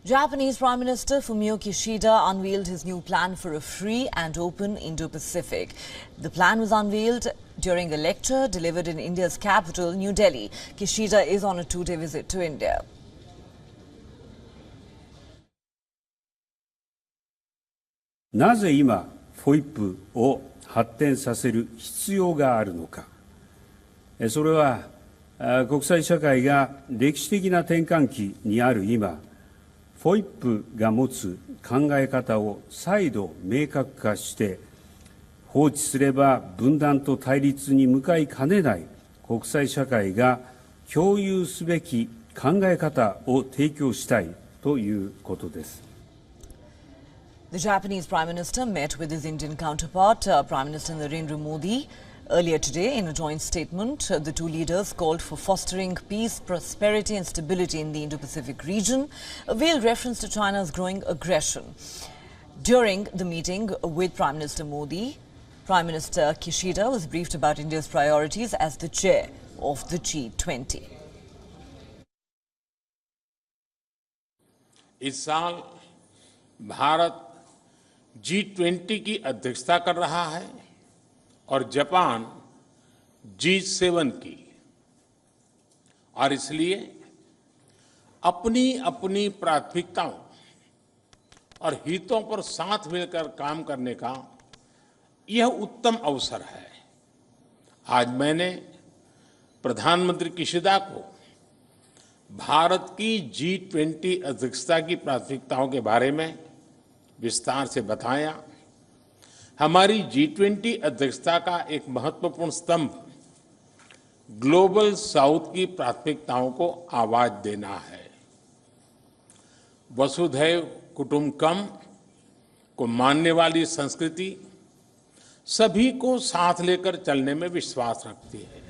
Japanese Prime Minister Fumio Kishida unveiled his new plan for a free and open Indo-Pacific. The plan was unveiled during a lecture delivered in India's capital, New Delhi. Kishida is on a two-day visit to India. なぜ今、FOIP を発展させる必要があるのか。それは、国際社会が歴史的な転換期にある今、FOIP が持つ考え方を再度明確化して、放置すれば分断と対立に向かいかねない国際社会が共有すべき考え方を提供したいということです。The Japanese Prime Minister met with his Indian counterpart, Prime Minister Narendra Modi. Earlier today, in a joint statement, the two leaders called for fostering peace, prosperity and stability in the Indo-Pacific region, a veiled reference to China's growing aggression. During the meeting with Prime Minister Modi, Prime Minister Kishida was briefed about India's priorities as the chair of the G20. इस साल Bharat G20 की अध्यक्षता कर रहा है और Japan G7 की, और इसलिए अपनी अपनी प्राथमिकताओं और हितों पर साथ मिलकर काम करने का यह उत्तम अवसर है। आज मैंने प्रधानमंत्री किशिदा को भारत की G20 अध्यक्षता की प्राथमिकताओं के बारे में विस्तार से बताया। हमारी G20 अध्यक्षता का एक महत्वपूर्ण स्तंभ ग्लोबल साउथ की प्राथमिकताओं को आवाज देना है। वसुधैव कुटुंबकम को मानने वाली संस्कृति सभी को साथ लेकर चलने में विश्वास रखती है।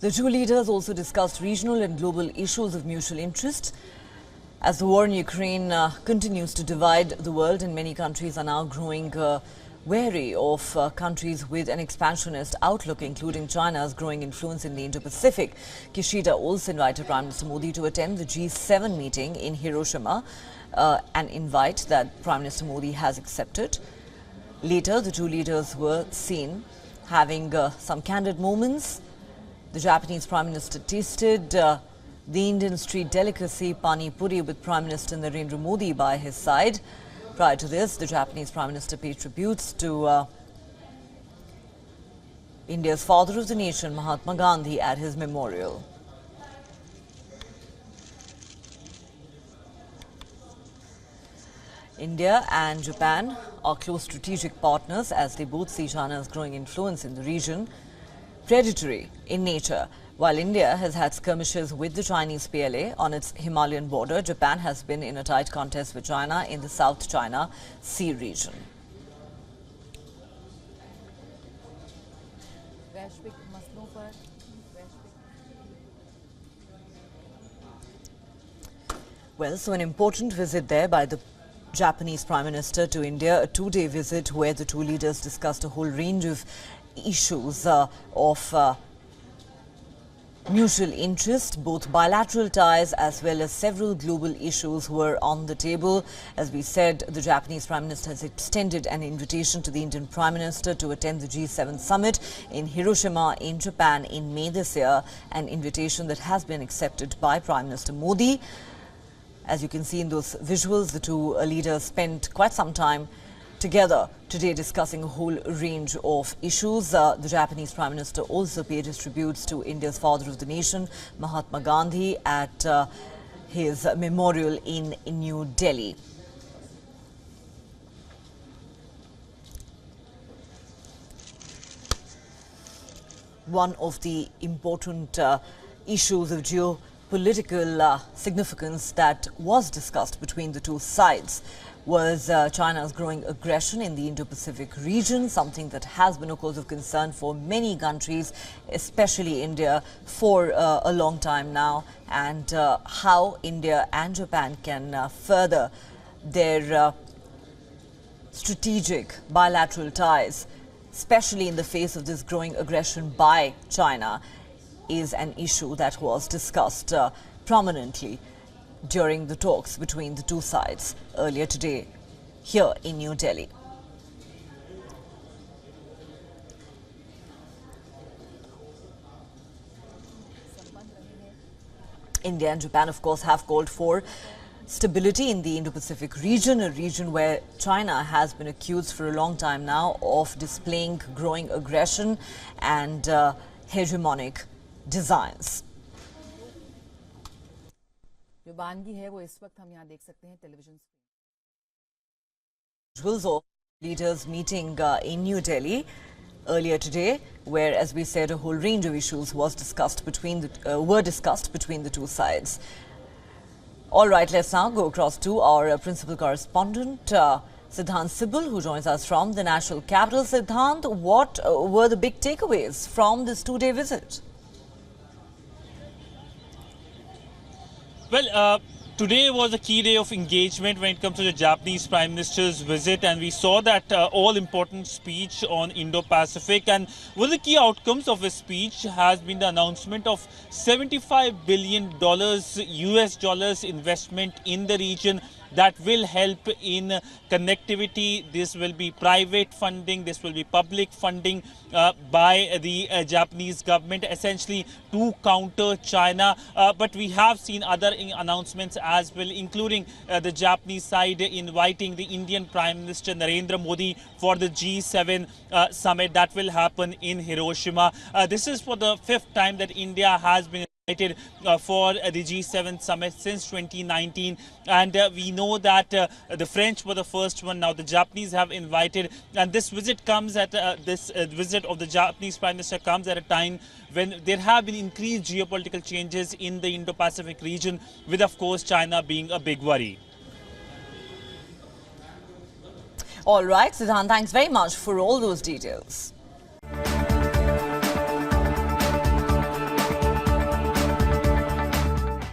The two leaders also discussed regional and global issues of mutual interest. As the war in Ukraine continues to divide the world, and many countries are now growing wary of countries with an expansionist outlook, including China's growing influence in the Indo-Pacific. Kishida also invited Prime Minister Modi to attend the G7 meeting in Hiroshima, an invite that Prime Minister Modi has accepted. Later, the two leaders were seen having some candid moments. The Japanese Prime Minister tasted the Indian street delicacy Pani Puri with Prime Minister Narendra Modi by his side. Prior to this, the Japanese Prime Minister paid tributes to India's father of the nation, Mahatma Gandhi, at his memorial. India and Japan are close strategic partners as they both see China's growing influence in the region predatory in nature. While India has had skirmishes with the Chinese PLA on its Himalayan border, Japan has been in a tight contest with China in the South China Sea region. Well, so an important visit there by the Japanese Prime Minister to India, a two-day visit where the two leaders discussed a whole range of issues of mutual interest. Both bilateral ties as well as several global issues were on the table. As we said, the Japanese Prime Minister has extended an invitation to the Indian Prime Minister to attend the G7 summit in Hiroshima in Japan in May this year, an invitation that has been accepted by Prime Minister Modi. As you can see in those visuals, the two leaders spent quite some time together today discussing a whole range of issues. The Japanese Prime Minister also paid his tributes to India's father of the nation, Mahatma Gandhi, at his memorial in New Delhi. One of the important issues of geopolitical significance that was discussed between the two sides was China's growing aggression in the Indo-Pacific region, something that has been a cause of concern for many countries, especially India, for a long time now, and how India and Japan can further their strategic bilateral ties, especially in the face of this growing aggression by China, is an issue that was discussed prominently during the talks between the two sides earlier today here in New Delhi. India and Japan, of course, have called for stability in the Indo-Pacific region, a region where China has been accused for a long time now of displaying growing aggression and hegemonic designs. जो बानगी है वो इस वक्त हम यहाँ देख सकते हैं television Visuals of leaders meeting in New Delhi earlier today, where, as we said, a whole range of issues were discussed between the two sides. All right, let's now go across to our principal correspondent, Siddhant Sibal, who joins us from the national capital. Siddhant, what were the big takeaways from this two-day visit? Well, today was a key day of engagement when it comes to the Japanese Prime Minister's visit, and we saw that all-important speech on Indo-Pacific. And one of the key outcomes of his speech has been the announcement of $75 billion US dollars investment in the region that will help in connectivity. This will be private funding, this will be public funding by the Japanese government, essentially to counter China. But we have seen other announcements as well, including the Japanese side inviting the Indian Prime Minister Narendra Modi for the G7 summit that will happen in Hiroshima. This is for the 5th time that India has been invited for the G7 summit since 2019, and we know that the French were the first one. Now the Japanese have invited, and this visit comes at this visit of the Japanese Prime Minister comes at a time when there have been increased geopolitical changes in the Indo-Pacific region, with of course China being a big worry. All right, Siddhant, thanks very much for all those details.